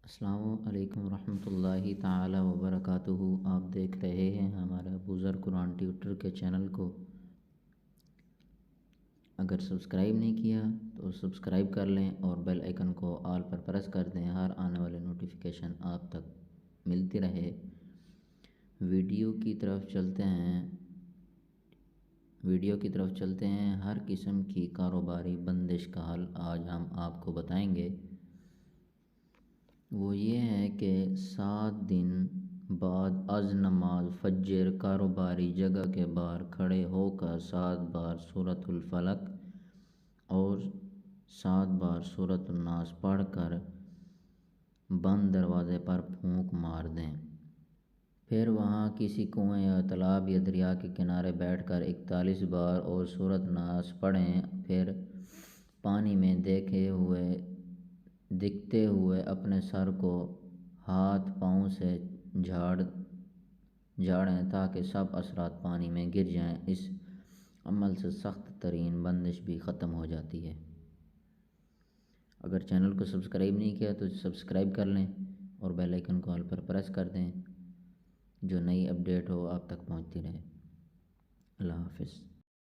السلام علیکم ورحمۃ اللہ تعالی وبرکاتہ۔ آپ دیکھ رہے ہیں ہمارا ابو ذر قرآن ٹیوٹر کے چینل کو۔ اگر سبسکرائب نہیں کیا تو سبسکرائب کر لیں اور بیل آئیکن کو آل پر پریس کر دیں، ہر آنے والے نوٹیفیکیشن آپ تک ملتی رہے۔ ویڈیو کی طرف چلتے ہیں۔ ہر قسم کی کاروباری بندش کا حل آج ہم آپ کو بتائیں گے۔ وہ یہ ہے کہ 7 دن بعد از نماز فجر کاروباری جگہ کے باہر کھڑے ہو کر 7 بار سورۃ الفلق اور 7 بار سورۃ الناس پڑھ کر بند دروازے پر پھونک مار دیں۔ پھر وہاں کسی کنویں یا تالاب یا دریا کے کنارے بیٹھ کر 41 بار اور سورۃ الناس پڑھیں۔ پھر پانی میں دکھتے ہوئے اپنے سر کو ہاتھ پاؤں سے جھاڑیں تاکہ سب اثرات پانی میں گر جائیں۔ اس عمل سے سخت ترین بندش بھی ختم ہو جاتی ہے۔ اگر چینل کو سبسکرائب نہیں کیا تو سبسکرائب کر لیں اور بیل آئیکن کو آل پر پریس کر دیں، جو نئی اپڈیٹ ہو آپ تک پہنچتی رہے۔ اللہ حافظ۔